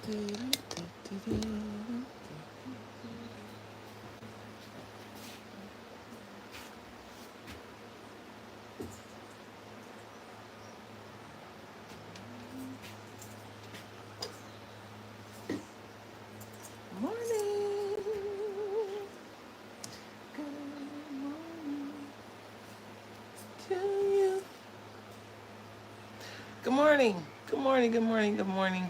Good morning. Good morning. Good morning. Good morning.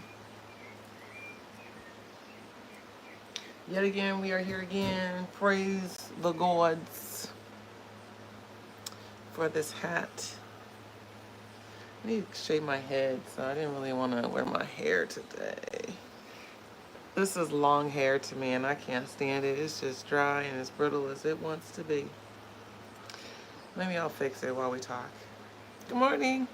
Yet again, we are here again. Praise the gods for this hat. I need to shave my head, so I didn't really want to wear my hair today. This is long hair to me, and I can't stand it. It's just dry and as brittle as it wants to be. Maybe I'll fix it while we talk. Good morning.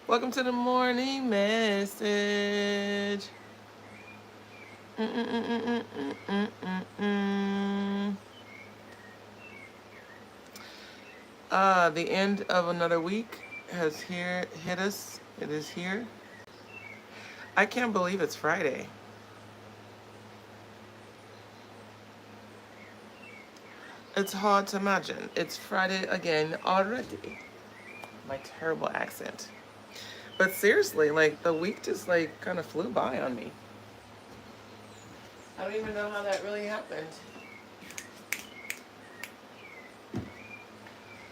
Welcome to the morning message. The end of another week has hit us. It is here. I can't believe it's Friday. It's hard to imagine. It's Friday again already. My terrible accent. But seriously, like the week just like kind of flew by on me. I don't even know how that really happened.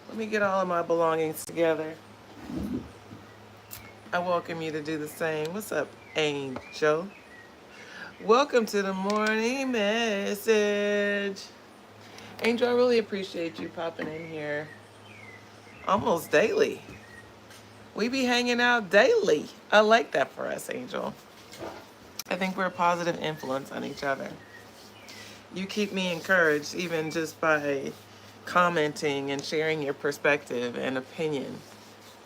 Let me get all of my belongings together. I welcome you to do the same. What's up, Angel? Welcome to the morning message. Angel, I really appreciate you popping in here almost daily. We be hanging out daily. I like that for us, Angel. I think we're a positive influence on each other. You keep me encouraged even just by commenting and sharing your perspective and opinion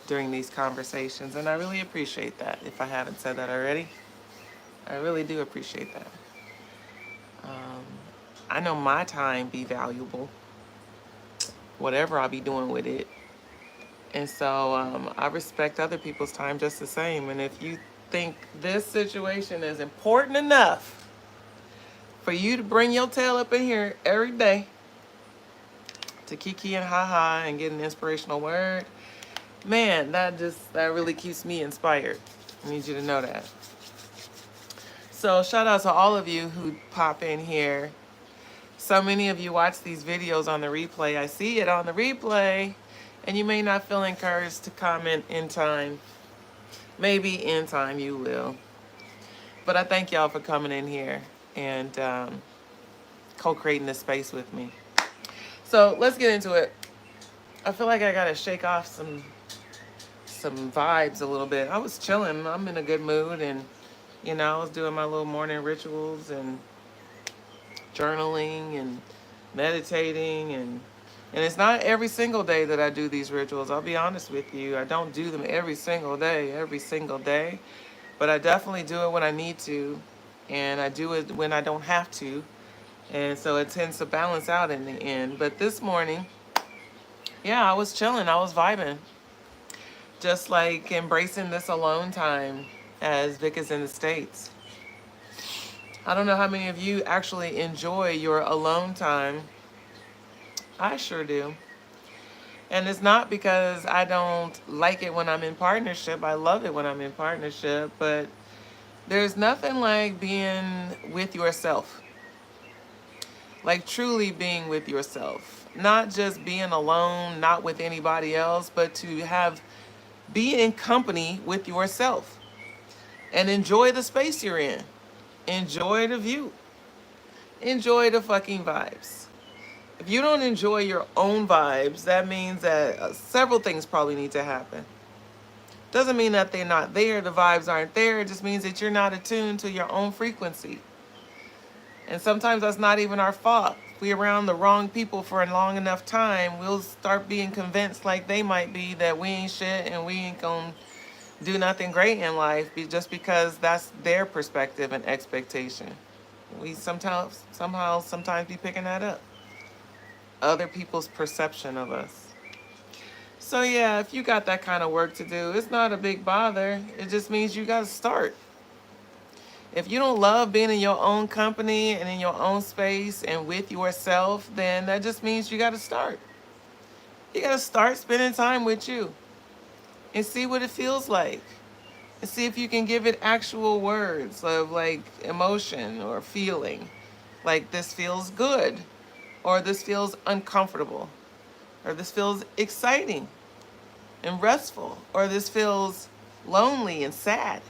during these conversations. And I really appreciate that, if I haven't said that already. I really do appreciate that. I know my time be valuable, whatever I'll be doing with it. And so I respect other people's time just the same. And if you think this situation is important enough for you to bring your tail up in here every day to kiki and ha-ha and get an inspirational word, man, that really keeps me inspired. I need you to know that. So shout out to all of you who pop in here. So many of you watch these videos on the replay. I see it on the replay, and you may not feel encouraged to comment in time. Maybe in time you will. But I thank y'all for coming in here and co-creating this space with me. So let's get into it. I feel like I gotta shake off some vibes a little bit. I was chilling. I'm in a good mood, and you know, I was doing my little morning rituals and journaling and meditating, and it's not every single day that I do these rituals. I'll be honest with you. I don't do them every single day, but I definitely do it when I need to, and I do it when I don't have to, and so it tends to balance out in the end. But this morning, yeah, I was chilling. I was vibing. Just like embracing this alone time as Vic is in the States. I don't know how many of you actually enjoy your alone time. I sure do. And it's not because I don't like it when I'm in partnership. I love it when I'm in partnership, but there's nothing like being with yourself. Like truly being with yourself. Not just being alone, not with anybody else, but to be in company with yourself and enjoy the space you're in. Enjoy the view. Enjoy the fucking vibes. If you don't enjoy your own vibes, that means that several things probably need to happen. Doesn't mean that they're not there, the vibes aren't there. It just means that you're not attuned to your own frequency. And sometimes that's not even our fault. If we're around the wrong people for a long enough time, we'll start being convinced like they might be that we ain't shit and we ain't gonna do nothing great in life just because that's their perspective and expectation. We sometimes be picking that up. Other people's perception of us. So yeah, if you got that kind of work to do, it's not a big bother. It just means you got to start. If you don't love being in your own company and in your own space and with yourself, then that just means you got to start. You got to start spending time with you and see what it feels like. And see if you can give it actual words of like emotion or feeling. Like this feels good, or this feels uncomfortable, or this feels exciting and restful, or this feels lonely and sad.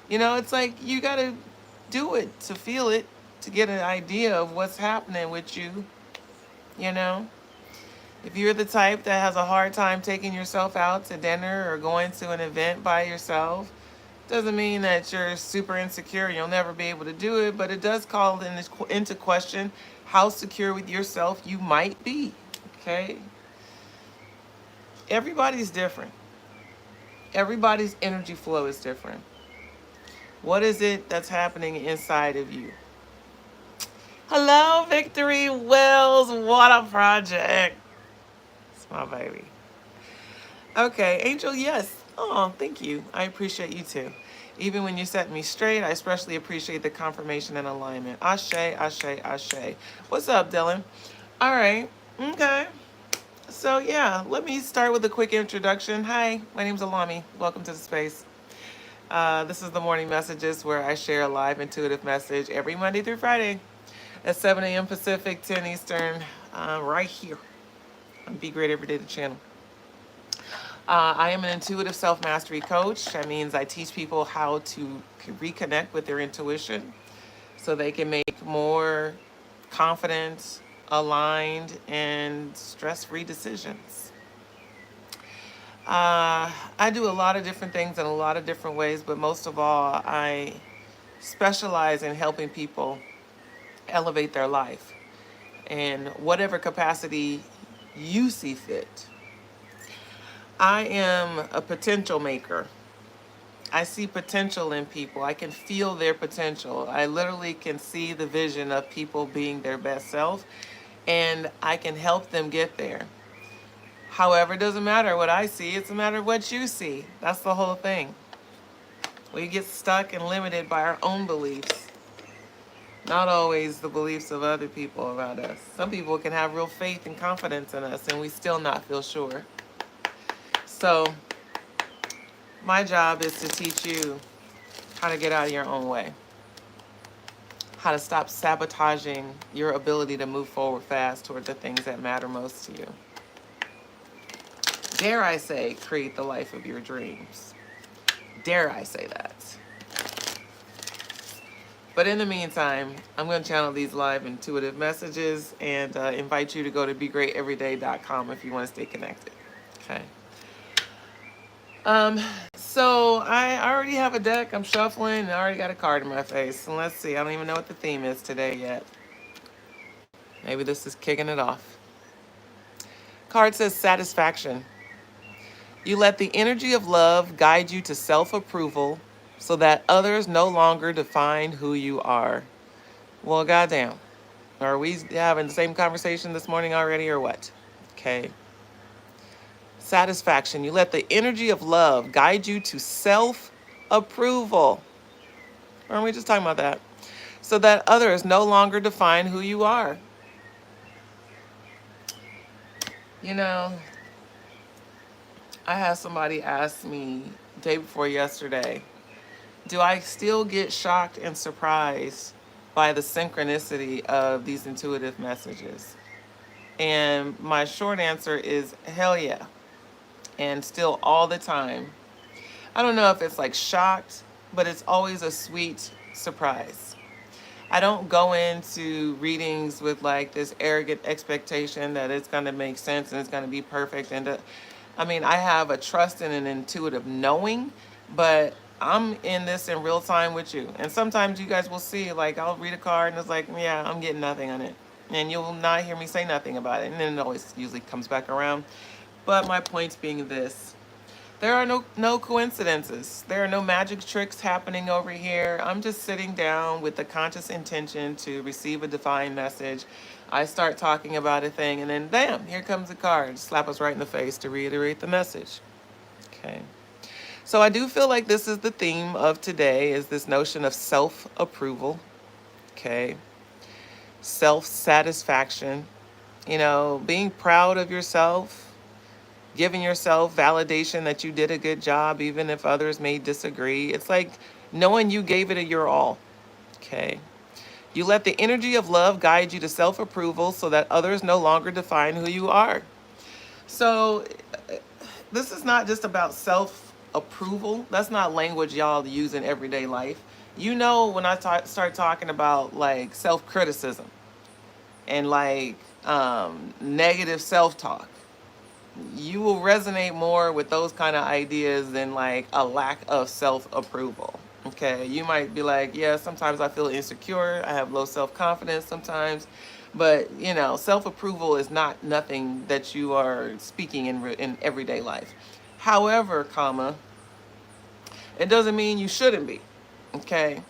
You know, it's like you got to do it to feel it, to get an idea of what's happening with you, you know? If you're the type that has a hard time taking yourself out to dinner or going to an event by yourself, doesn't mean that you're super insecure and you'll never be able to do it, but it does call into question how secure with yourself you might be, okay? Everybody's different. Everybody's energy flow is different. What is it that's happening inside of you? Hello, Victory Wells. What a project. It's my baby. Okay, Angel, yes. Oh, thank you. I appreciate you too. Even when you set me straight, I especially appreciate the confirmation and alignment. Ashe, ashe, ashe. What's up, Dylan? All right. Okay. So, yeah, let me start with a quick introduction. Hi, my name's Alami. Welcome to the space. This is the Morning Messages, where I share a live intuitive message every Monday through Friday at 7 a.m. Pacific, 10 Eastern, right here on Be Great Every Day, the channel. I am an intuitive self-mastery coach. That means I teach people how to reconnect with their intuition so they can make more confident, aligned, and stress-free decisions. I do a lot of different things in a lot of different ways, but most of all, I specialize in helping people elevate their life in whatever capacity you see fit. I am a potential maker. I see potential in people. I can feel their potential. I literally can see the vision of people being their best self, and I can help them get there. However, it doesn't matter what I see, it's a matter of what you see. That's the whole thing. We get stuck and limited by our own beliefs, not always the beliefs of other people around us. Some people can have real faith and confidence in us, and we still not feel sure. So, my job is to teach you how to get out of your own way, how to stop sabotaging your ability to move forward fast toward the things that matter most to you. Dare I say, create the life of your dreams. Dare I say that. But in the meantime, I'm going to channel these live intuitive messages and invite you to go to BeGreatEveryday.com if you want to stay connected. Okay. So I already have a deck. I'm shuffling and I already got a card in my face. And let's see. I don't even know what the theme is today yet. Maybe this is kicking it off. Card says satisfaction. You let the energy of love guide you to self-approval so that others no longer define who you are. Well, goddamn. Are we having the same conversation this morning already or what? Okay. Satisfaction. You let the energy of love guide you to self-approval. Aren't we just talking about that? So that others no longer define who you are. You know, I had somebody ask me day before yesterday, do I still get shocked and surprised by the synchronicity of these intuitive messages? And my short answer is hell yeah. And still all the time. I don't know if it's like shocked, but it's always a sweet surprise. I don't go into readings with like this arrogant expectation that it's going to make sense and it's going to be perfect. And I have a trust and an intuitive knowing, but I'm in this in real time with you. And sometimes you guys will see, like, I'll read a card and it's like, yeah, I'm getting nothing on it. And you'll not hear me say nothing about it. And then it always usually comes back around. But my point being this. There are no coincidences. There are no magic tricks happening over here. I'm just sitting down with the conscious intention to receive a divine message. I start talking about a thing, and then bam, here comes a card. Slap us right in the face to reiterate the message. Okay. So I do feel like this is the theme of today, is this notion of self-approval, okay? Self-satisfaction, being proud of yourself, giving yourself validation that you did a good job, even if others may disagree. It's like knowing you gave it your all, okay? You let the energy of love guide you to self-approval so that others no longer define who you are. So this is not just about self-approval. That's not language y'all use in everyday life. When I start talking about like self-criticism and like negative self-talk, you will resonate more with those kind of ideas than like a lack of self-approval. Okay, you might be like, yeah, sometimes I feel insecure, I have low self-confidence sometimes, but self-approval is not nothing that you are speaking in everyday life. However, it doesn't mean you shouldn't be. Okay,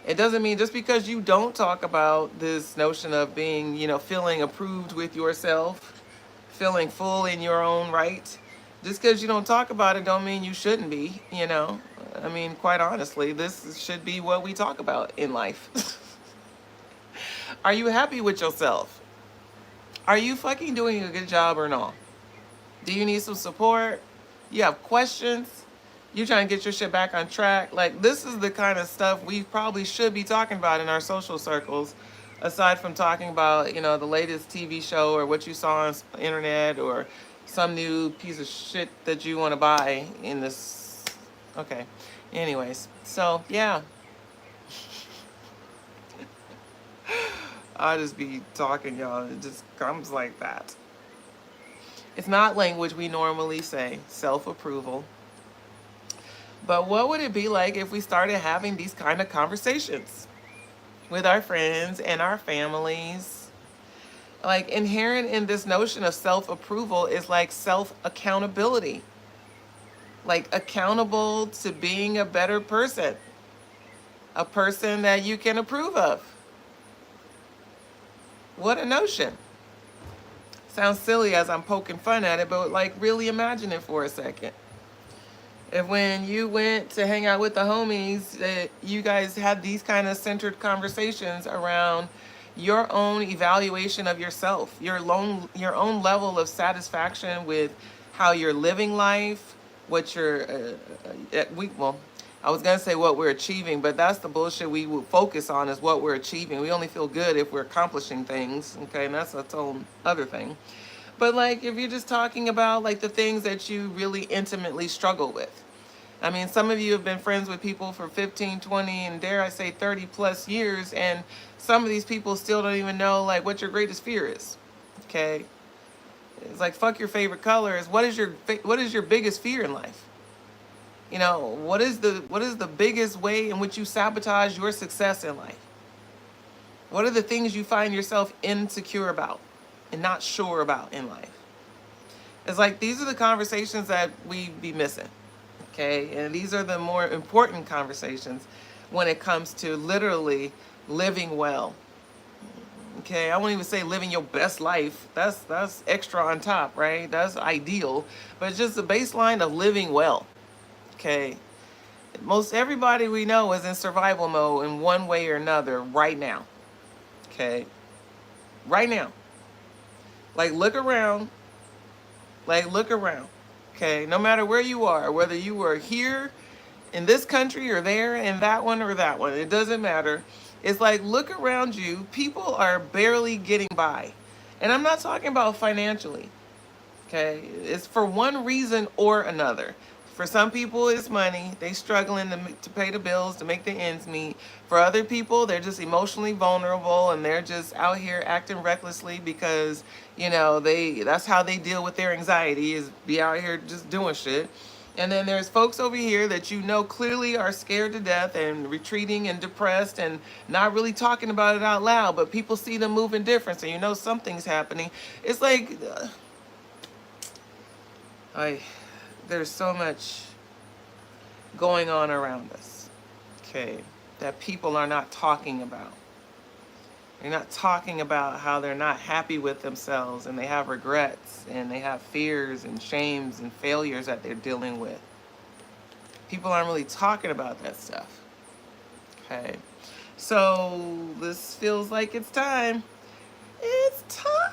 it doesn't mean just because you don't talk about this notion of being, feeling approved with yourself, feeling full in your own right. Just because you don't talk about it don't mean you shouldn't be. I mean, quite honestly, this should be what we talk about in life. Are you happy with yourself? Are you fucking doing a good job or not? Do you need some support? You have questions? You trying to get your shit back on track? Like, this is the kind of stuff we probably should be talking about in our social circles, aside from talking about, the latest TV show or what you saw on the internet or some new piece of shit that you want to buy in this. Okay. Anyways, so yeah. I'll just be talking, y'all. It just comes like that. It's not language we normally say, self-approval. But what would it be like if we started having these kind of conversations with our friends and our families? Like, inherent in this notion of self-approval is like self-accountability. Like, accountable to being a better person. A person that you can approve of. What a notion. Sounds silly as I'm poking fun at it, but like, really imagine it for a second. If when you went to hang out with the homies, that you guys had these kind of centered conversations around your own evaluation of yourself, your own level of satisfaction with how you're living life, what you're, I was going to say what we're achieving, but that's the bullshit we would focus on, is what we're achieving. We only feel good if we're accomplishing things, okay, and that's its own other thing. But like, if you're just talking about like the things that you really intimately struggle with. I mean, some of you have been friends with people for 15, 20, and dare I say 30 plus years, and some of these people still don't even know like what your greatest fear is. Okay? It's like, fuck your favorite colors. What is your biggest fear in life? What is the biggest way in which you sabotage your success in life? What are the things you find yourself insecure about and not sure about in life? It's like, these are the conversations that we be missing. Okay, and these are the more important conversations when it comes to literally living well. Okay, I won't even say living your best life. That's extra on top, right? That's ideal, but it's just the baseline of living well. Okay, most everybody we know is in survival mode in one way or another right now. Okay, right now. Like, look around. Okay, no matter where you are, whether you are here in this country or there in that one or that one, it doesn't matter. It's like, look around you. People are barely getting by. And I'm not talking about financially. Okay, it's for one reason or another. For some people, it's money. They struggling to pay the bills, to make the ends meet. For other people, they're just emotionally vulnerable and they're just out here acting recklessly because, that's how they deal with their anxiety, is be out here just doing shit. And then there's folks over here that clearly are scared to death and retreating and depressed and not really talking about it out loud, but people see them moving different, so something's happening. It's like, there's so much going on around us, okay, that people are not talking about. They're not talking about how they're not happy with themselves and they have regrets and they have fears and shames and failures that they're dealing with. People aren't really talking about that stuff. Okay. So this feels like it's time. It's time.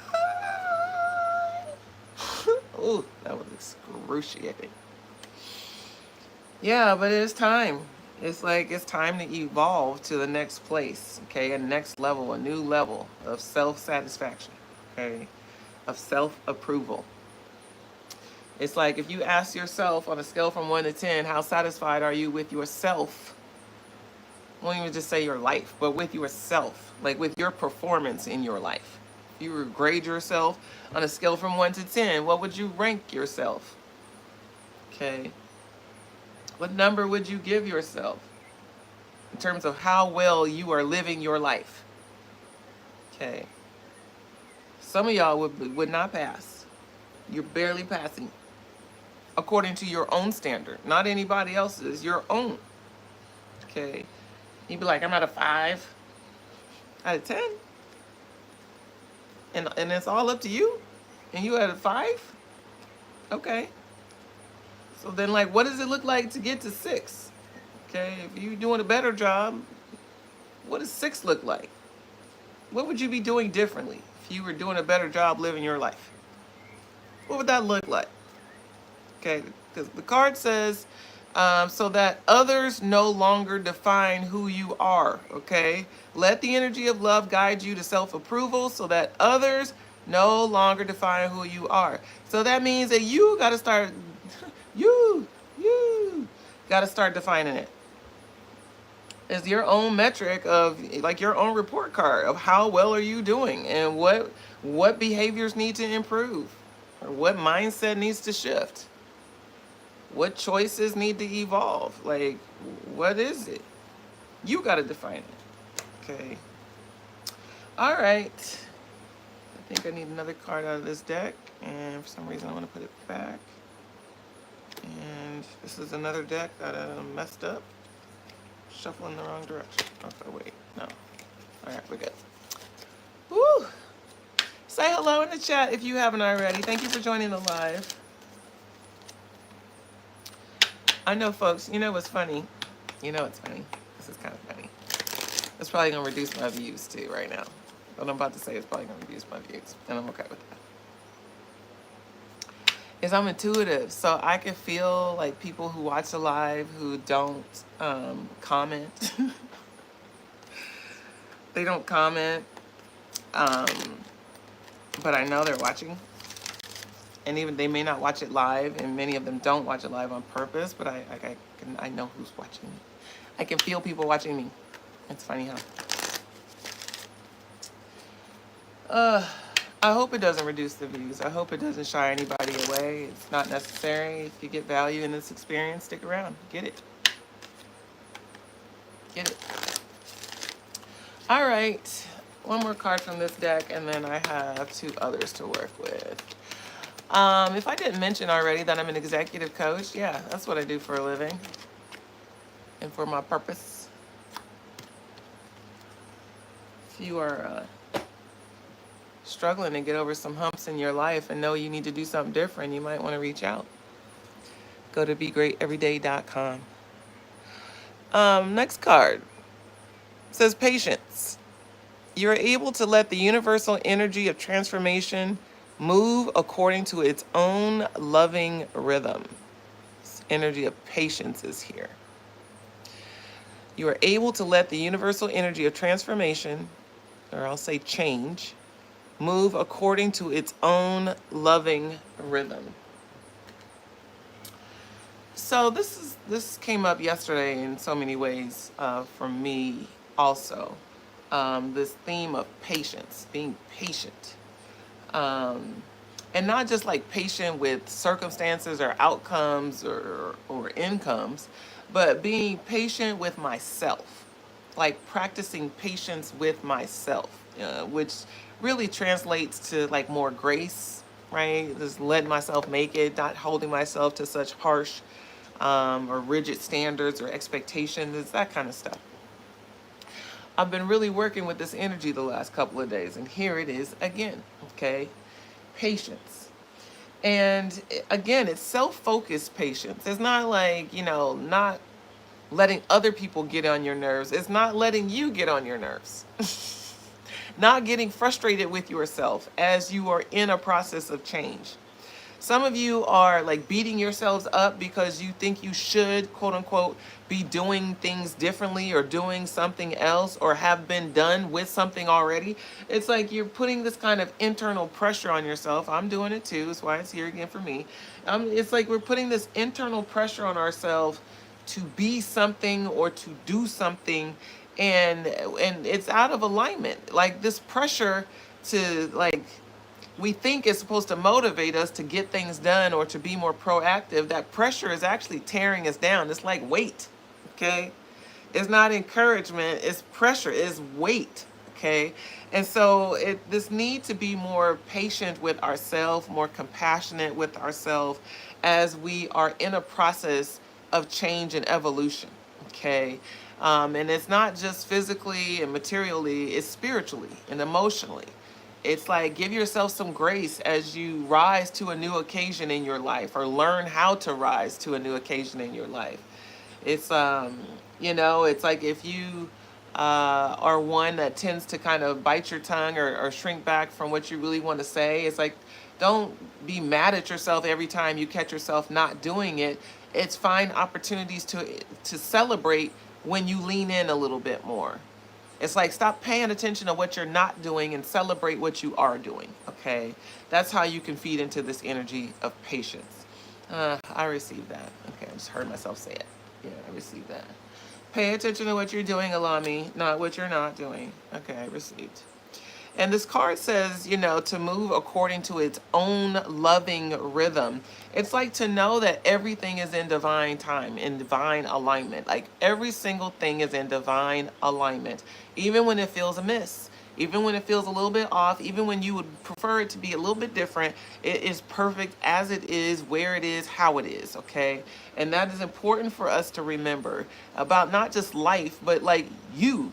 Oh, that was excruciating. Yeah, but it's time. It's like it's time to evolve to the next place, okay? A next level, a new level of self-satisfaction, okay? Of self-approval. It's like if you ask yourself on a scale from 1 to 10, how satisfied are you with yourself? I won't even just say your life, but with yourself, like with your performance in your life. If you would grade yourself on a scale from 1 to 10, what would you rank yourself? Okay. What number would you give yourself in terms of how well you are living your life? Okay. Some of y'all would not pass. You're barely passing according to your own standard, not anybody else's, your own. Okay. You'd be like, I'm at a 5 out of 10. And it's all up to you? And you at a 5? Okay. So then, like, what does it look like to get to 6? Okay, if you're doing a better job, what does 6 look like? What would you be doing differently if you were doing a better job living your life? What would that look like? Okay, because the card says, so that others no longer define who you are, okay? Let the energy of love guide you to self-approval so that others no longer define who you are. So that means that you got to start, you got to start defining it. It's your own metric of, like, your own report card of how well are you doing and what behaviors need to improve or what mindset needs to shift. What choices need to evolve? Like, what is it? You got to define it. Okay. All right. I think I need another card out of this deck. And for some reason, I want to put it back. And this is another deck that I messed up. Shuffling the wrong direction. Okay, wait. No. All right, we're good. Woo! Say hello in the chat if you haven't already. Thank you for joining the live. I know, folks, you know what's funny? You know what's funny? This is kind of funny. It's probably going to reduce my views, too, right now. What I'm about to say is probably going to reduce my views, and I'm okay with that. Is I'm intuitive, so I can feel, like, people who watch the live who don't comment. They don't comment, but I know they're watching. And even they may not watch it live, and many of them don't watch it live on purpose, but I know who's watching me. I can feel people watching me. It's funny, huh? I hope it doesn't reduce the views. I hope it doesn't shy anybody away. It's not necessary. If you get value in this experience, stick around. Get it. Get it. All right. One more card from this deck, and then I have 2 others to work with. If I didn't mention already that I'm an executive coach, yeah, that's what I do for a living and for my purpose. If you are struggling to get over some humps in your life and know you need to do something different, you might want to reach out. Go to begreateveryday.com. Next card says patience. You're able to let the universal energy of transformation move according to its own loving rhythm. This energy of patience is here. You are able to let the universal energy of transformation, or I'll say change, move according to its own loving rhythm. So this came up yesterday in so many ways for me also. This theme of patience, being patient. And not just like patient with circumstances or outcomes or incomes, but being patient with myself, like practicing patience with myself, which really translates to like more grace, right? Just letting myself make it, not holding myself to such harsh or rigid standards or expectations. It's that kind of stuff. I've been really working with this energy the last couple of days, and here it is again, okay? Patience. And again, it's self-focused patience. It's not like, not letting other people get on your nerves. It's not letting you get on your nerves. Not getting frustrated with yourself as you are in a process of change. Some of you are like beating yourselves up because you think you should, quote unquote, be doing things differently or doing something else or have been done with something already. It's like you're putting this kind of internal pressure on yourself. I'm doing it too. That's why it's here again for me. It's like we're putting this internal pressure on ourselves to be something or to do something, and it's out of alignment. Like this pressure to like we think is supposed to motivate us to get things done or to be more proactive. That pressure is actually tearing us down. It's like weight, okay? It's not encouragement, it's pressure, it's weight, okay? And so this need to be more patient with ourselves, more compassionate with ourselves as we are in a process of change and evolution, okay? And it's not just physically and materially, it's spiritually and emotionally. It's like give yourself some grace as you rise to a new occasion in your life or learn how to rise to a new occasion in your life. It's it's like if you are one that tends to kind of bite your tongue or shrink back from what you really want to say. It's like don't be mad at yourself every time you catch yourself not doing it. It's find opportunities to celebrate when you lean in a little bit more. It's like stop paying attention to what you're not doing and celebrate what you are doing. Okay, that's how you can feed into this energy of patience. I received that. Okay, I just heard myself say it. Yeah, I received that. Pay attention to what you're doing, Alami, not what you're not doing. Okay, I received. And this card says, to move according to its own loving rhythm. It's like to know that everything is in divine time, in divine alignment. Like every single thing is in divine alignment, even when it feels amiss. Even when it feels a little bit off, even when you would prefer it to be a little bit different, it is perfect as it is, where it is, how it is, okay? And that is important for us to remember about not just life, but like you.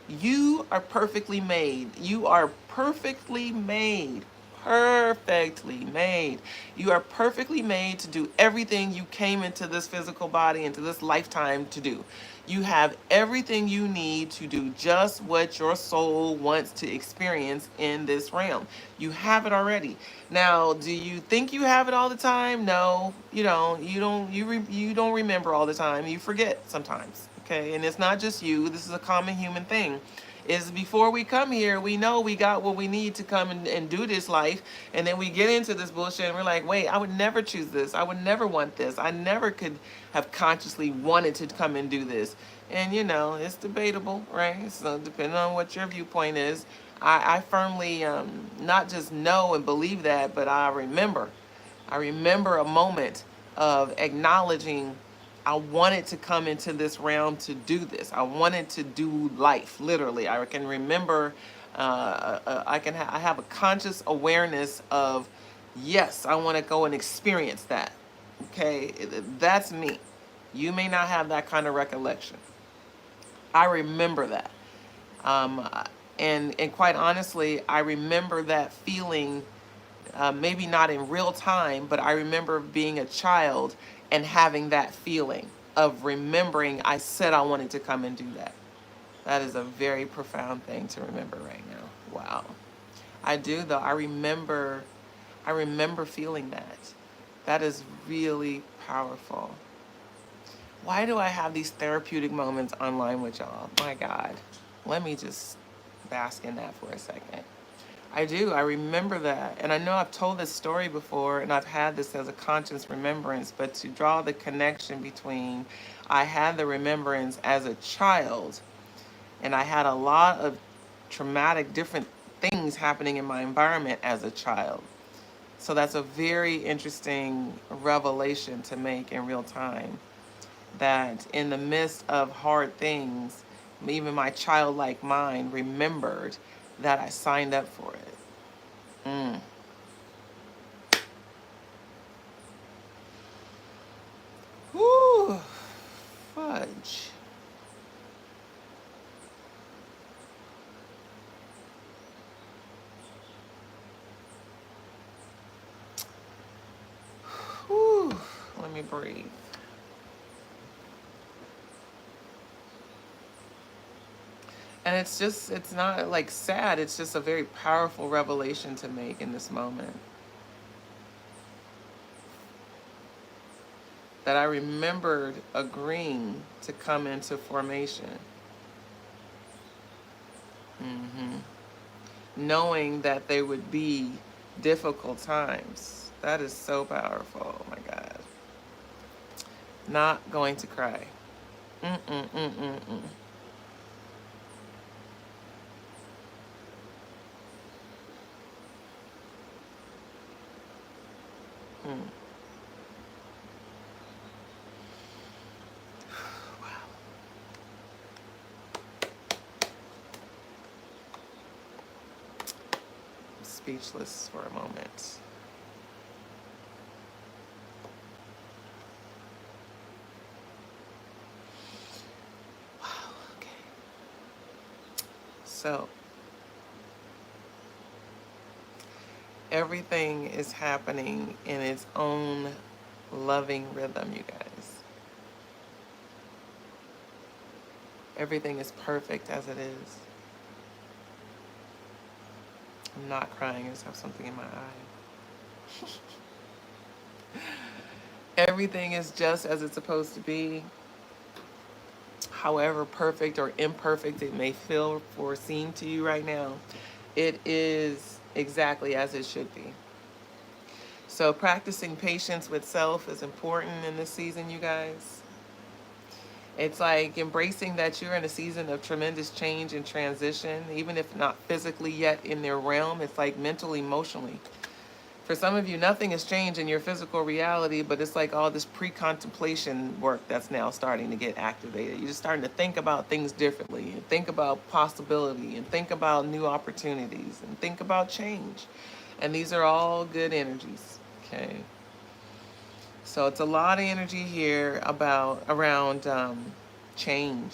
You are perfectly made. You are perfectly made. Perfectly made. You are perfectly made to do everything you came into this physical body, into this lifetime to do. You have everything you need to do just what your soul wants to experience in this realm. You have it already. Now, do you think you have it all the time? No, you don't. You don't remember all the time. You forget sometimes. Okay, and it's not just you. This is a common human thing. Is before we come here, we know we got what we need to come and do this life, and then we get into this bullshit, and we're like, wait, I would never choose this. I would never want this. I never could have consciously wanted to come and do this. And it's debatable, right? So depending on what your viewpoint is, I firmly not just know and believe that, but I remember. I remember a moment of acknowledging I wanted to come into this realm to do this. I wanted to do life, literally. I can remember, I have a conscious awareness of, yes, I want to go and experience that. Okay, that's me. You may not have that kind of recollection. I remember that. Um, and quite honestly, I remember that feeling, maybe not in real time, but I remember being a child and having that feeling of remembering I said I wanted to come and do that. That is a very profound thing to remember right now. Wow. I do though. I remember feeling that. That is really powerful. Why do I have these therapeutic moments online with y'all? My God. Let me just bask in that for a second. I do. I remember that. And I know I've told this story before and I've had this as a conscious remembrance, but to draw the connection between I had the remembrance as a child and I had a lot of traumatic different things happening in my environment as a child. So that's a very interesting revelation to make in real time, that in the midst of hard things, even my childlike mind remembered that I signed up for it. Mm. Whew. Fudge. me breathe. And it's not like sad, it's just a very powerful revelation to make in this moment. That I remembered agreeing to come into formation. hmm Knowing that there would be difficult times. That is so powerful. Oh my God. Not going to cry. Mm-mm-mm-mm-mm. Mm. Wow. I'm speechless for a moment. Wow. Okay. So everything is happening in its own loving rhythm, you guys. Everything is perfect as it is. I'm not crying, I just have something in my eye. Everything is just as it's supposed to be. However perfect or imperfect it may feel or seem to you right now, it is exactly as it should be. So practicing patience with self is important in this season, you guys. It's like embracing that you're in a season of tremendous change and transition, even if not physically yet in their realm. It's like mentally, emotionally. For some of you, nothing has changed in your physical reality, but it's like all this pre-contemplation work that's now starting to get activated. You're just starting to think about things differently, and think about possibility, and think about new opportunities, and think about change. And these are all good energies, okay? So it's a lot of energy here around change.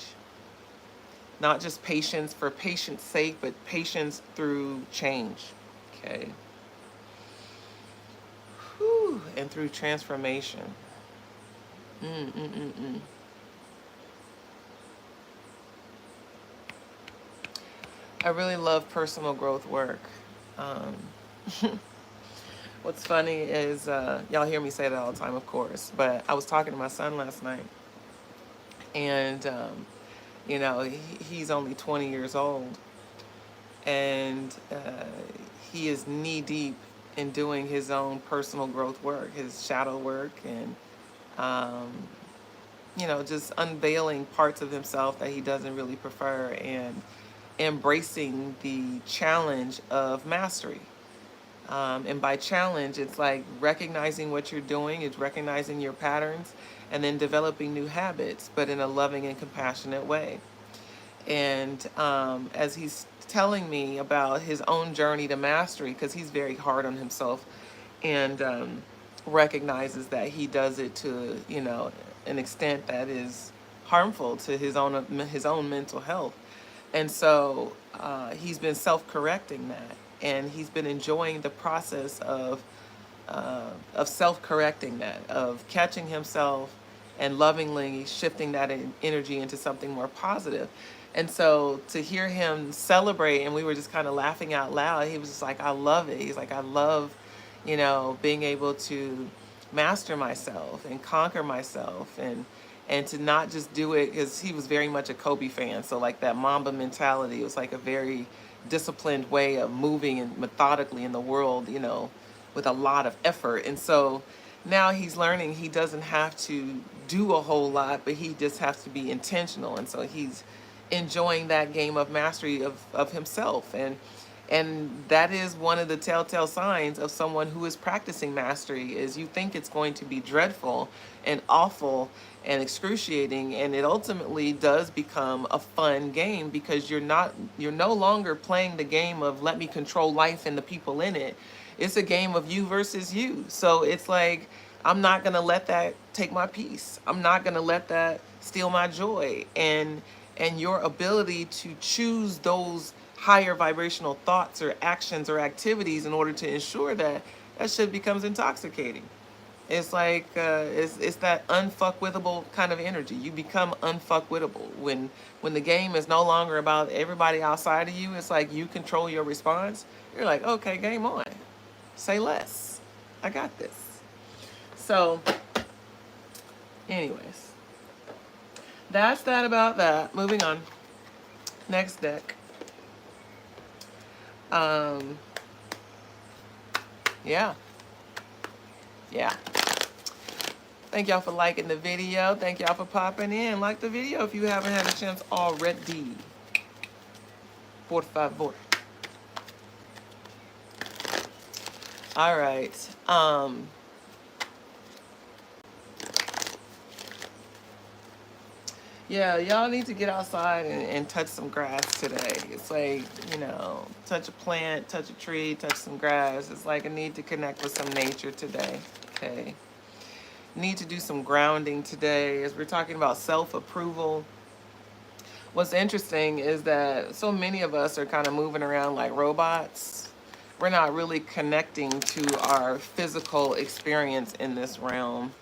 Not just patience for patience sake, but patience through change, okay? Whew, and through transformation. Mm-mm-mm-mm. I really love personal growth work. Um, what's funny is, y'all hear me say that all the time, of course, but I was talking to my son last night, and, he's only 20 years old, and he is knee deep in doing his own personal growth work, his shadow work, and um, just unveiling parts of himself that he doesn't really prefer and embracing the challenge of mastery. And by challenge, it's like recognizing what you're doing, it's recognizing your patterns, and then developing new habits, but in a loving and compassionate way. And as he's telling me about his own journey to mastery, because he's very hard on himself, and recognizes that he does it to an extent that is harmful to his own mental health. And so he's been self-correcting that, and he's been enjoying the process of self-correcting that, of catching himself and lovingly shifting that energy into something more positive. And so to hear him celebrate, and we were just kind of laughing out loud, he was just like, I love it. He's like, I love, being able to master myself and conquer myself, and to not just do it, because he was very much a Kobe fan. So like that Mamba mentality, it was like a very disciplined way of moving and methodically in the world, with a lot of effort. And so now he's learning he doesn't have to do a whole lot, but he just has to be intentional. And so he's enjoying that game of mastery of himself. And that is one of the telltale signs of someone who is practicing mastery, is you think it's going to be dreadful and awful and excruciating, and it ultimately does become a fun game, because you're no longer playing the game of let me control life and the people in it. It's a game of you versus you. So it's like, I'm not going to let that take my peace. I'm not going to let that steal my joy. And your ability to choose those higher vibrational thoughts or actions or activities in order to ensure that that shit becomes intoxicating. It's like it's that unfuckwithable kind of energy. You become unfuckwithable when the game is no longer about everybody outside of you. It's like you control your response. You're like, okay, game on. Say less. I got this. So, anyways, that's that about that. Moving on. Next deck. Um, yeah, yeah. Thank y'all for liking the video. Thank y'all for popping in. Like the video if you haven't had a chance already. Por favor. All right. Yeah, y'all need to get outside and touch some grass today. It's like, touch a plant, touch a tree, touch some grass. It's like I need to connect with some nature today. Okay. Need to do some grounding today as we're talking about self-approval. What's interesting is that so many of us are kind of moving around like robots. We're not really connecting to our physical experience in this realm.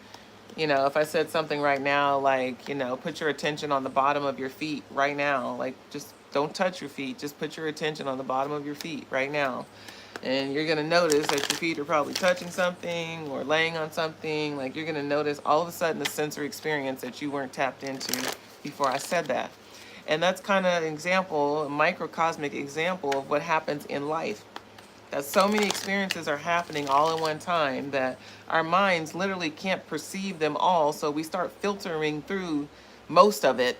If I said something right now, like, put your attention on the bottom of your feet right now, like just don't touch your feet, just put your attention on the bottom of your feet right now. And you're going to notice that your feet are probably touching something or laying on something. Like you're going to notice all of a sudden the sensory experience that you weren't tapped into before I said that. And that's kind of an example, a microcosmic example of what happens in life. That so many experiences are happening all at one time that our minds literally can't perceive them all. So we start filtering through most of it.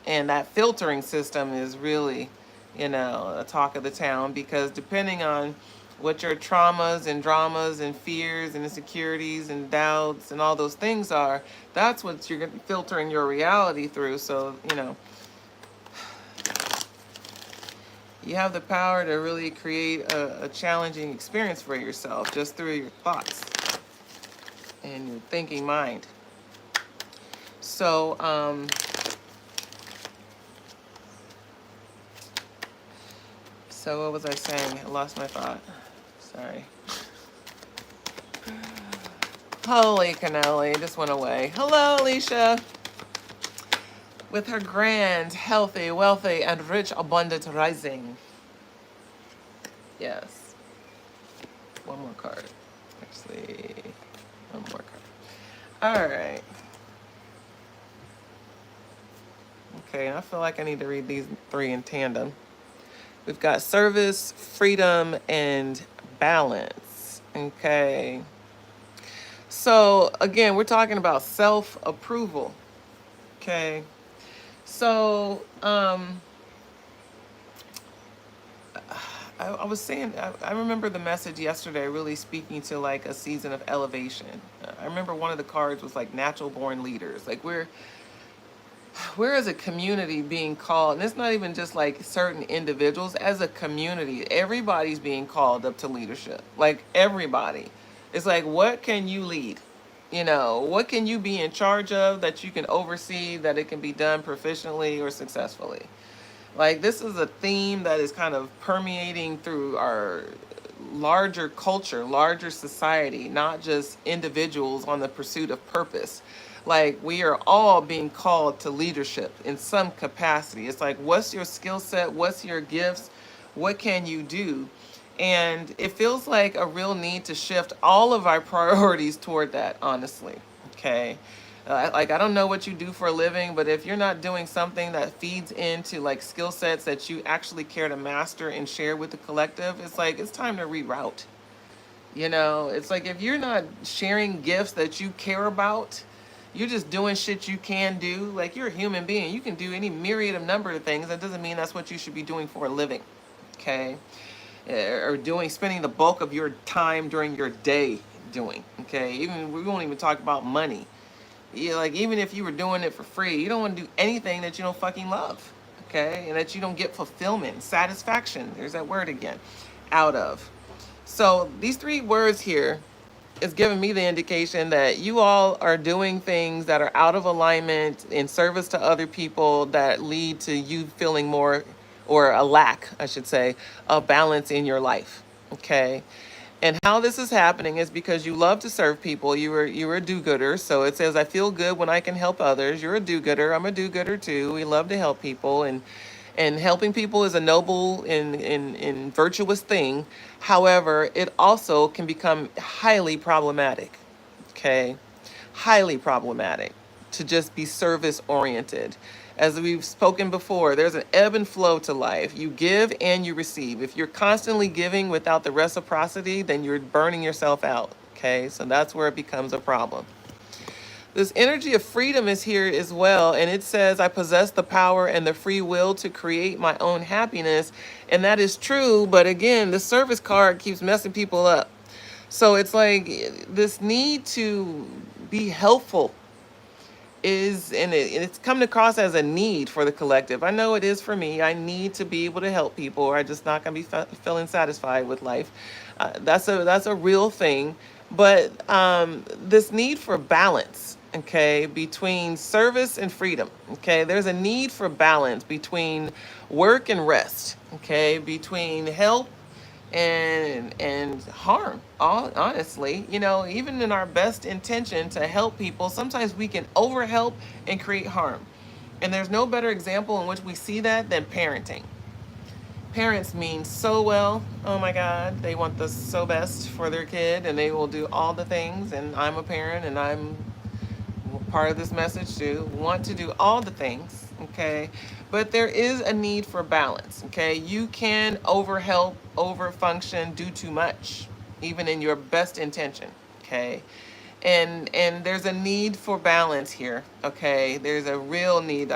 And that filtering system is really, a talk of the town, because depending on what your traumas and dramas and fears and insecurities and doubts and all those things are, that's what you're filtering your reality through. So, you have the power to really create a challenging experience for yourself just through your thoughts and your thinking mind. So, what was I saying? I lost my thought. Sorry. Holy cannoli, it just went away. Hello, Alicia. With her grand, healthy, wealthy, and rich, abundant rising. Yes. One more card. Actually, one more card. All right. Okay, I feel like I need to read these three in tandem. We've got service, freedom, and balance. Okay. So, again, we're talking about self-approval. Okay. So, I was saying, I remember the message yesterday really speaking to like a season of elevation. I remember one of the cards was like natural born leaders. Like we're as a community being called, and it's not even just like certain individuals, as a community, everybody's being called up to leadership. Like everybody. It's like, what can you lead? What can you be in charge of that you can oversee, that it can be done proficiently or successfully? Like this is a theme that is kind of permeating through our larger culture, larger society, not just individuals on the pursuit of purpose. Like we are all being called to leadership in some capacity. It's like, what's your skill set? What's your gifts? What can you do? And it feels like a real need to shift all of our priorities toward that, honestly. Okay. I don't know what you do for a living, but if you're not doing something that feeds into like skill sets that you actually care to master and share with the collective, it's like it's time to reroute. It's like if you're not sharing gifts that you care about, you're just doing shit you can do. Like you're a human being. You can do any myriad of number of things. That doesn't mean that's what you should be doing for a living. Okay? Or spending the bulk of your time during your day doing. Okay? Even we won't even talk about money. Like even if you were doing it for free, you don't want to do anything that you don't fucking love, okay? And that you don't get fulfillment, satisfaction, there's that word again, out of. So these three words here is giving me the indication that you all are doing things that are out of alignment in service to other people that lead to you feeling more, or a lack, I should say, of balance in your life, okay? And how this is happening is because you love to serve people. You were a do-gooder. So it says, I feel good when I can help others. You're a do-gooder. I'm a do-gooder too. We love to help people, and helping people is a noble and virtuous thing. However, it also can become highly problematic. Okay, highly problematic to just be service oriented. As we've spoken before, there's an ebb and flow to life. You give and you receive. If you're constantly giving without the reciprocity, then you're burning yourself out. Okay, so that's where it becomes a problem. This energy of freedom is here as well, and it says, I possess the power and the free will to create my own happiness. And that is true, but again, the service card keeps messing people up. So it's like this need to be helpful is, and it's coming across as a need for the collective. I know it is for me. I need to be able to help people, or I'm just not going to be feeling satisfied with life. That's a real thing. But this need for balance, okay, between service and freedom, okay, there's a need for balance between work and rest, okay, between help and harm. All honestly, even in our best intention to help people, sometimes we can overhelp and create harm. And there's no better example in which we see that than parenting. Parents mean so well. Oh my God, they want the so best for their kid, and they will do all the things. And I'm a parent, and I'm part of this message too. Want to do all the things, okay? But there is a need for balance, okay? You can overhelp, overfunction, do too much, even in your best intention, okay? And there's a need for balance here, okay? There's a real need.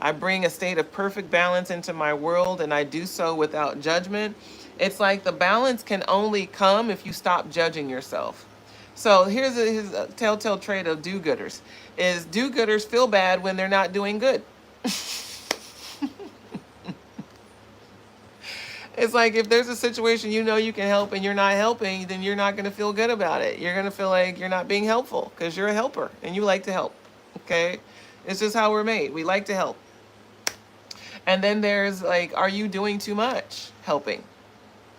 I bring a state of perfect balance into my world, and I do so without judgment. It's like the balance can only come if you stop judging yourself. So here's a telltale trait of do-gooders, is do-gooders feel bad when they're not doing good. It's like if there's a situation you can help and you're not helping, then you're not going to feel good about it. You're going to feel like you're not being helpful because you're a helper and you like to help. Okay? It's just how we're made. We like to help. And then there's like, are you doing too much helping?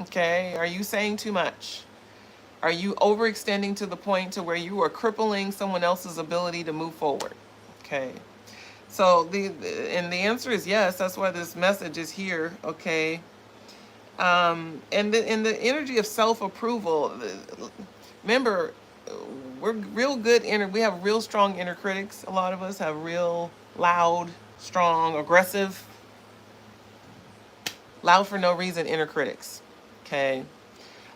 Okay? Are you saying too much? Are you overextending to the point to where you are crippling someone else's ability to move forward? Okay. So the answer is yes. That's why this message is here. Okay. And the energy of self-approval. Remember, we're real good we have real strong inner critics. A lot of us have real loud, strong, aggressive, loud for no reason inner critics. Okay.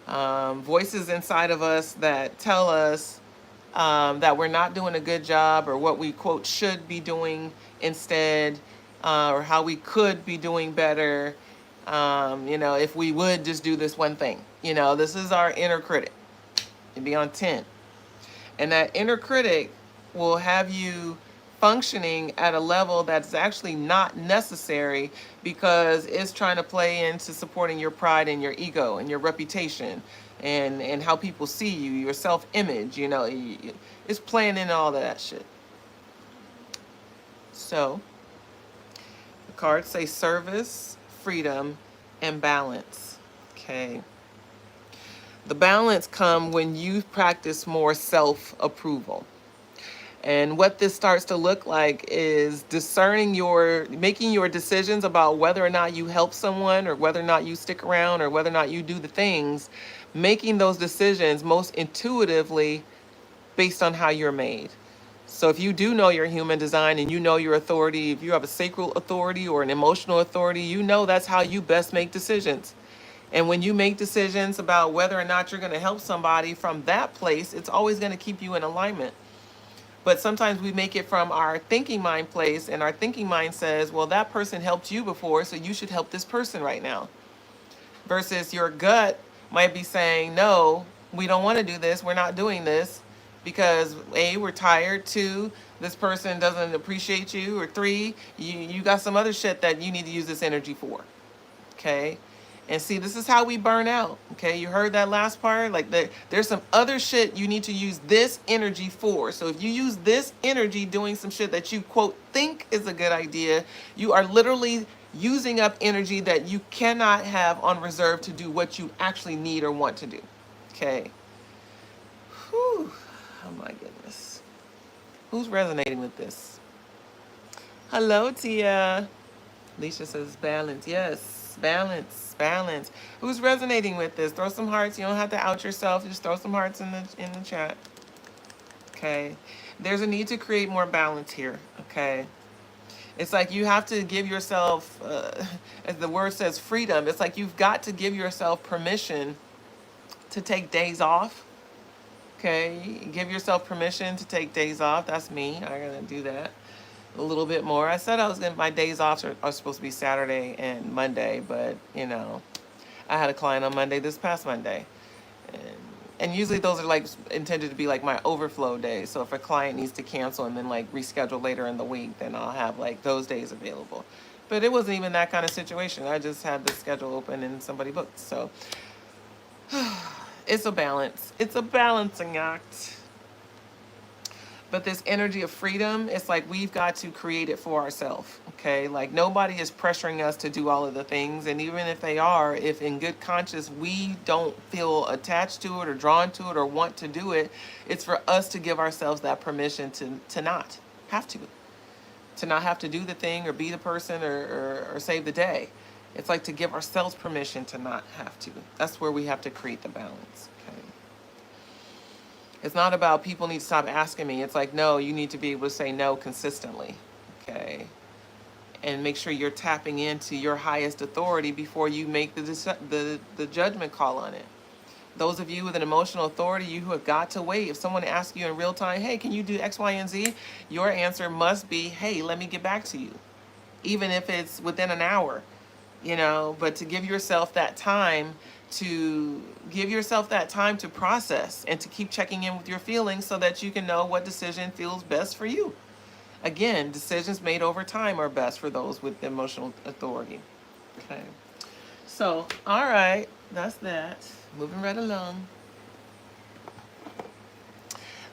Voices inside of us that tell us that we're not doing a good job, or what we quote should be doing instead, or how we could be doing better. If we would just do this one thing, this is our inner critic. It'd be on 10. And that inner critic will have you functioning at a level that's actually not necessary, because it's trying to play into supporting your pride and your ego and your reputation and how people see you, your self-image, it's playing in all of that shit. So the cards say service, freedom, and balance. Okay. The balance comes when you practice more self-approval. And what this starts to look like is making your decisions about whether or not you help someone, or whether or not you stick around, or whether or not you do the things, making those decisions most intuitively based on how you're made. So if you do know your human design and you know your authority, if you have a sacral authority or an emotional authority, that's how you best make decisions. And when you make decisions about whether or not you're going to help somebody from that place, it's always going to keep you in alignment. But sometimes we make it from our thinking mind place, and our thinking mind says, well, that person helped you before, so you should help this person right now. Versus your gut might be saying, no, we don't want to do this. We're not doing this because A, we're tired. 2, this person doesn't appreciate you. Or 3, you got some other shit that you need to use this energy for. Okay? And see, this is how we burn out. Okay, you heard that last part? Like there's some other shit you need to use this energy for. So if you use this energy doing some shit that you quote think is a good idea, you are literally using up energy that you cannot have on reserve to do what you actually need or want to do. Okay. Whew. Oh my goodness. Who's resonating with this? Hello, Tia. Alicia says balance. Yes, balance, balance. Who's resonating with this? Throw some hearts. You don't have to out yourself. Just throw some hearts in the chat. Okay. There's a need to create more balance here. Okay. It's like you have to give yourself, as the word says, freedom. It's like you've got to give yourself permission to take days off. Okay. Give yourself permission to take days off. That's me. I'm going to do that a little bit more. I said I was going to, my days off are supposed to be Saturday and Monday, but you know, I had a client on Monday, this past Monday. And usually those are like intended to be like my overflow days. So if a client needs to cancel and then like reschedule later in the week, then I'll have like those days available. But it wasn't even that kind of situation. I just had the schedule open and somebody booked. So it's a balance. It's a balancing act. But this energy of freedom, it's like we've got to create it for ourselves, okay? Like nobody is pressuring us to do all of the things. And even if they are, if in good conscience we don't feel attached to it or drawn to it or want to do it, it's for us to give ourselves that permission to not have to not have to do the thing or be the person or save the day. It's like to give ourselves permission to not have to. That's where we have to create the balance. It's not about people need to stop asking me. It's like, no, you need to be able to say no consistently, okay? And make sure you're tapping into your highest authority before you make the judgment call on it. Those of you with an emotional authority, you who have got to wait. If someone asks you in real time, hey, can you do X, Y, and Z? Your answer must be, hey, let me get back to you. Even if it's within an hour, you know, but to give yourself that time to process and to keep checking in with your feelings so that you can know what decision feels best for you. Again, decisions made over time are best for those with emotional authority. Okay. So, all right, that's that. Moving right along.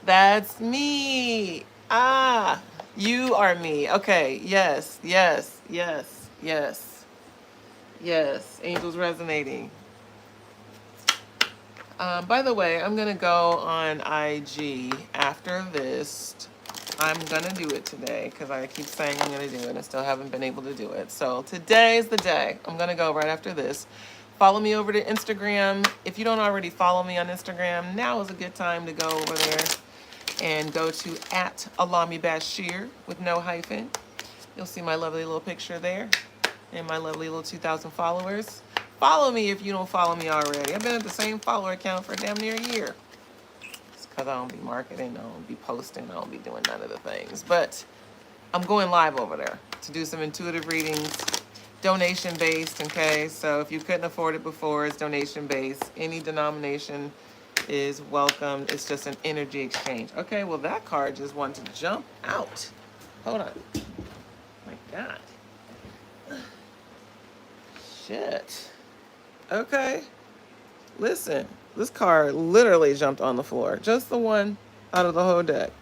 That's me. Ah, you are me. Okay, yes, yes, yes, yes, yes. Angels resonating. By the way, I'm going to go on IG after this. I'm going to do it today because I keep saying I'm going to do it and I still haven't been able to do it. So today is the day. I'm going to go right after this. Follow me over to Instagram. If you don't already follow me on Instagram, now is a good time to go over there and go to @AlamiBashir with no hyphen. You'll see my lovely little picture there and my lovely little 2,000 followers. Follow me if you don't follow me already. I've been at the same follower account for damn near a year. It's because I don't be marketing, I don't be posting, I don't be doing none of the things. But I'm going live over there to do some intuitive readings, donation-based, okay? So if you couldn't afford it before, it's donation-based. Any denomination is welcome. It's just an energy exchange. Okay, well, that card just wanted to jump out. Hold on. My God. Shit. Okay, listen, this card literally jumped on the floor. Just the one out of the whole deck.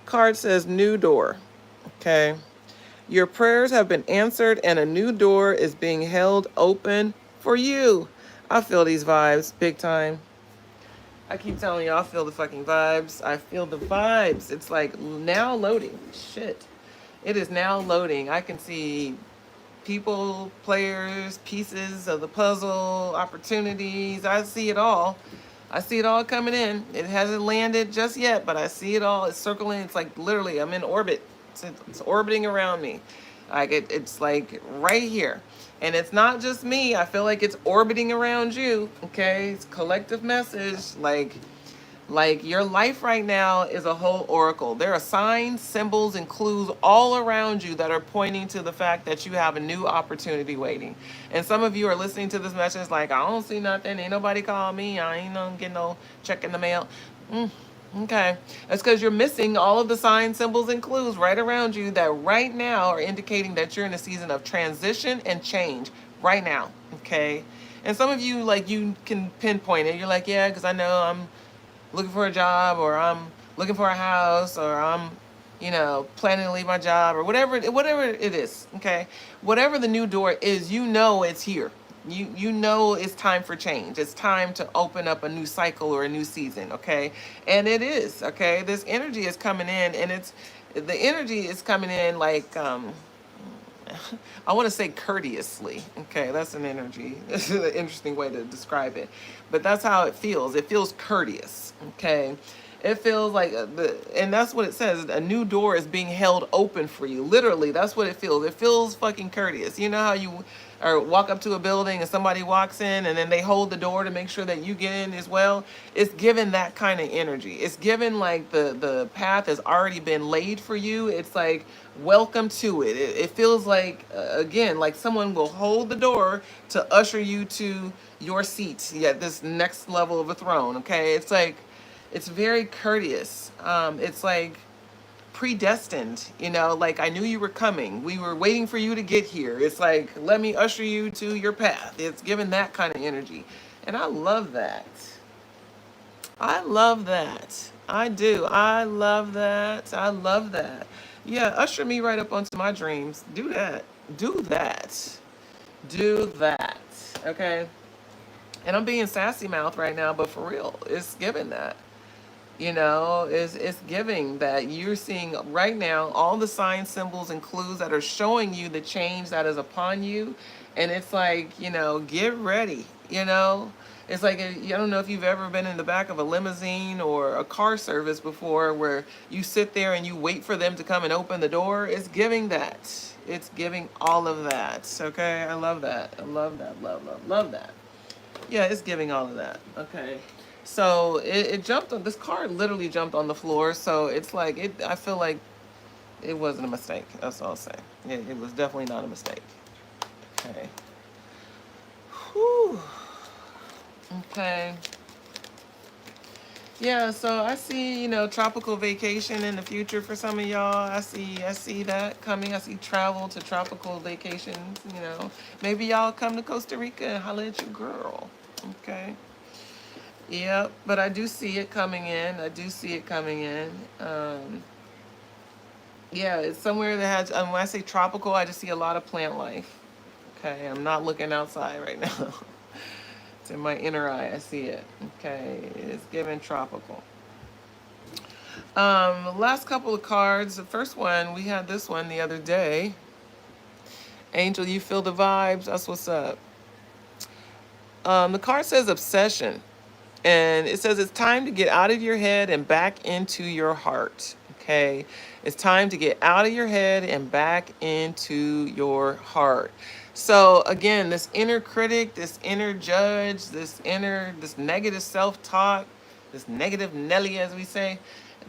Card says new door, okay? Your prayers have been answered and a new door is being held open for you. I feel these vibes big time. I keep telling you, I feel the fucking vibes. I feel the vibes. It's like now loading. Shit. It is now loading. I can see people, players, pieces of the puzzle, opportunities. I see it all. I see it all coming in. It hasn't landed just yet, but I see it all. It's circling. It's like literally I'm in orbit. It's orbiting around me. Like it's like right here. And it's not just me. I feel like it's orbiting around you. Okay? It's collective message. Like your life right now is a whole oracle. There are signs, symbols, and clues all around you that are pointing to the fact that you have a new opportunity waiting. And some of you are listening to this message like, I don't see nothing. Ain't nobody call me. I ain't gonna get no check in the mail. Okay. That's because you're missing all of the signs, symbols, and clues right around you that right now are indicating that you're in a season of transition and change right now. Okay. And some of you, like, you can pinpoint it. You're like, yeah, because I know I'm looking for a job, or I'm looking for a house, or I'm you know, planning to leave my job or whatever it is, okay? Whatever the new door is, you know it's here. You know it's time for change. It's time to open up a new cycle or a new season, okay? And it is, okay? This energy is coming in, and the energy is coming in like I want to say courteously. Okay, that's an energy. This is an interesting way to describe it, but that's how it feels. It feels courteous. Okay, it feels like and that's what it says. A new door is being held open for you. Literally, that's what it feels. It feels fucking courteous. You know how you or walk up to a building and somebody walks in and then they hold the door to make sure that you get in as well. It's given that kind of energy. It's given like the path has already been laid for you. It's like welcome to it. It feels like again like someone will hold the door to usher you to your seat. Yeah, this next level of a throne. Okay, it's like it's very courteous. It's like predestined, you know, like I knew you were coming. We were waiting for you to get here. It's like, let me usher you to your path. It's given that kind of energy. And I love that. I love that. I do. I love that. I love that. Yeah, usher me right up onto my dreams. Do that. Do that. Do that. Okay. And I'm being sassy mouth right now, but for real, it's given that. You know, it's giving that you're seeing right now all the signs, symbols, and clues that are showing you the change that is upon you. And it's like, you know, get ready, you know. It's like, I don't know if you've ever been in the back of a limousine or a car service before where you sit there and you wait for them to come and open the door. It's giving that. It's giving all of that. Okay, I love that. I love that. Love that. Yeah, it's giving all of that. Okay. So it jumped on this car literally jumped on the floor. So it's like I feel like it wasn't a mistake. That's all I'll say. It was definitely not a mistake. Okay. Whew. Okay. Yeah, so I see, you know, tropical vacation in the future for some of y'all. I see that coming. I see travel to tropical vacations, you know. Maybe y'all come to Costa Rica and holla at your girl. Okay. Yep, but I do see it coming in. I do see it coming in. Yeah, it's somewhere that has, when I say tropical, I just see a lot of plant life. Okay, I'm not looking outside right now. It's in my inner eye. I see it. Okay, it's giving tropical. Last couple of cards. The first one, we had this one the other day. Angel, you feel the vibes? That's what's up. The card says obsession. And it says it's time to get out of your head and back into your heart. Okay. It's time to get out of your head and back into your heart. So again, this inner critic, this inner judge, this negative self-talk, this negative Nelly, as we say,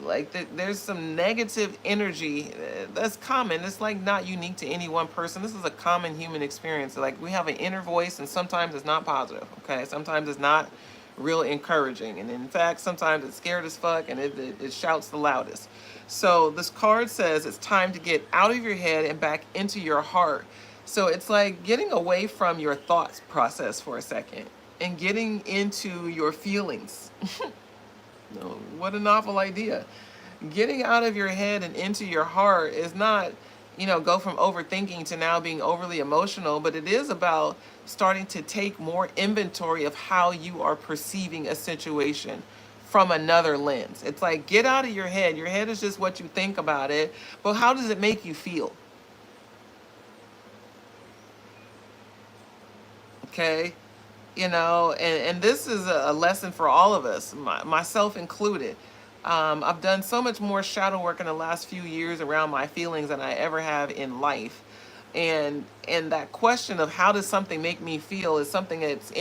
like there's some negative energy that's common. It's like not unique to any one person. This is a common human experience. Like we have an inner voice, and sometimes it's not positive. Okay, sometimes it's not real encouraging, and in fact sometimes it's scared as fuck, and it shouts the loudest. So this card says it's time to get out of your head and back into your heart. So it's like getting away from your thoughts process for a second and getting into your feelings. What an awful idea. Getting out of your head and into your heart is not, you know, go from overthinking to now being overly emotional, but it is about starting to take more inventory of how you are perceiving a situation from another lens. It's like get out of your head. Your head is just what you think about it, but how does it make you feel? Okay, you know, and this is a lesson for all of us, myself included. I've done so much more shadow work in the last few years around my feelings than I ever have in life. And that question of how does something make me feel is something that's an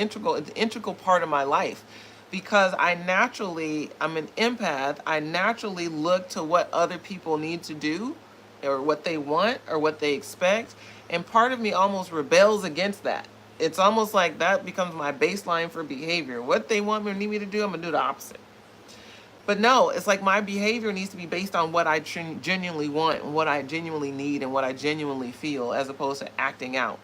integral part of my life, because I'm an empath. I naturally look to what other people need to do or what they want or what they expect. And part of me almost rebels against that. It's almost like that becomes my baseline for behavior. What they want me or need me to do, I'm going to do the opposite. But no, it's like my behavior needs to be based on what I genuinely want and what I genuinely need and what I genuinely feel, as opposed to acting out.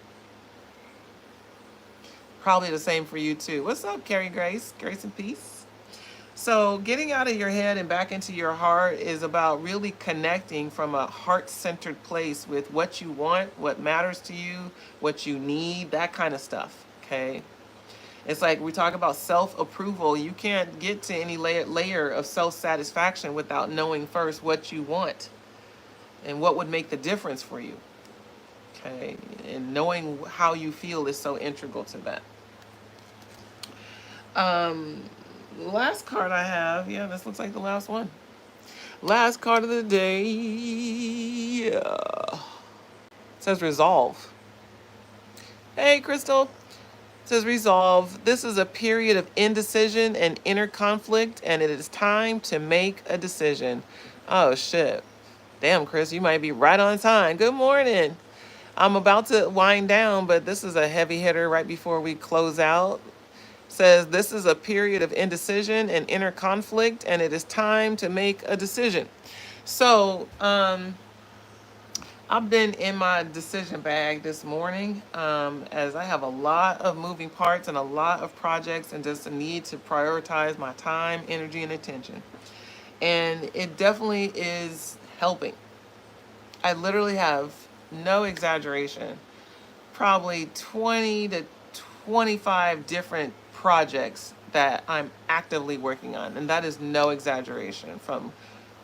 Probably the same for you too. What's up, Carrie Grace? Grace and peace. So getting out of your head and back into your heart is about really connecting from a heart-centered place with what you want, what matters to you, what you need, that kind of stuff. Okay. It's like we talk about self-approval. You can't get to any layer of self-satisfaction without knowing first what you want and what would make the difference for you. Okay. And knowing how you feel is so integral to that. The last card I have, yeah, this looks like the last one. Last card of the day. Yeah. It says resolve. Hey, Crystal. It says resolve. This is a period of indecision and inner conflict, and it is time to make a decision. Oh, shit. Damn, Chris, you might be right on time. Good morning. I'm about to wind down, but this is a heavy hitter right before we close out. Says this is a period of indecision and inner conflict, and it is time to make a decision. So, I've been in my decision bag this morning, as I have a lot of moving parts and a lot of projects and just a need to prioritize my time, energy, and attention. And it definitely is helping. I literally have, no exaggeration, probably 20 to 25 different projects that I'm actively working on. And that is no exaggeration, from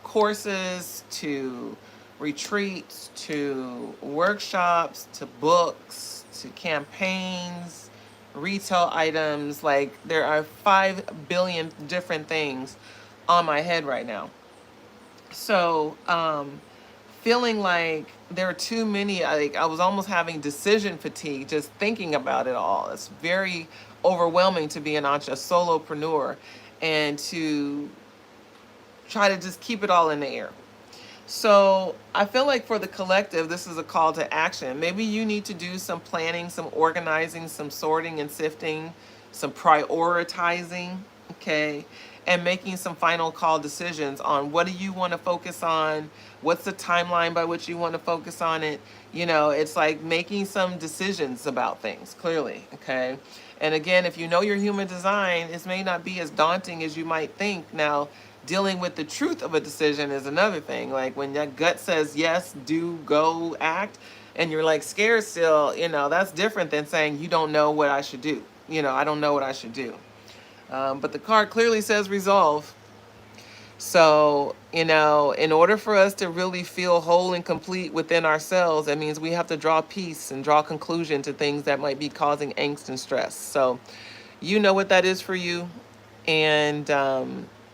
courses to retreats to workshops to books to campaigns, retail items. Like, there are 5 billion different things on my head right now. So, feeling like there are too many, like I was almost having decision fatigue just thinking about it all. It's very overwhelming to be a solopreneur and to try to just keep it all in the air. So I feel like for the collective, this is a call to action. Maybe you need to do some planning, some organizing, some sorting and sifting, some prioritizing, okay, and making some final call decisions on what do you want to focus on, what's the timeline by which you want to focus on it. You know, it's like making some decisions about things, clearly, okay? And again, if you know your human design, it may not be as daunting as you might think. Now, dealing with the truth of a decision is another thing. Like when your gut says yes, do, go, act, and you're like scared still, you know, that's different than saying you don't know what I should do. You know, I don't know what I should do. But the card clearly says resolve. So, you know, in order for us to really feel whole and complete within ourselves, that means we have to draw peace and draw conclusion to things that might be causing angst and stress. So you know what that is for you. And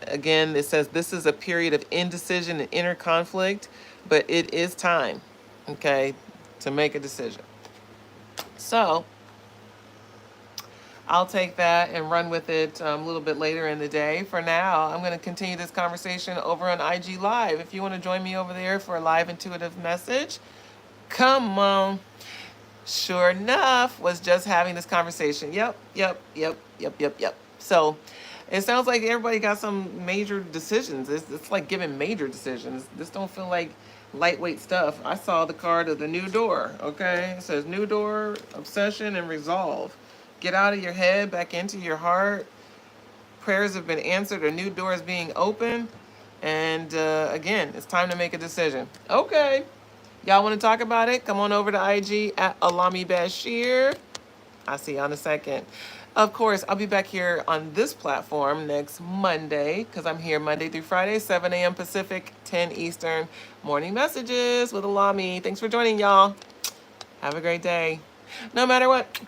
again, it says this is a period of indecision and inner conflict, but it is time, okay, to make a decision. So I'll take that and run with it a little bit later in the day. For now, I'm going to continue this conversation over on IG Live. If you want to join me over there for a live intuitive message, come on. Sure enough, was just having this conversation. Yep. So it sounds like everybody got some major decisions. It's like giving major decisions. This don't feel like lightweight stuff. I saw the card of the new door, okay? It says new door, obsession, and resolve. Get out of your head, back into your heart. Prayers have been answered. A new door is being opened. And again, it's time to make a decision. Okay. Y'all want to talk about it? Come on over to IG at Alami Bashir. I'll see you on a second. Of course, I'll be back here on this platform next Monday, because I'm here Monday through Friday, 7 a.m. Pacific, 10 Eastern. Morning messages with Alami. Thanks for joining, y'all. Have a great day. No matter what.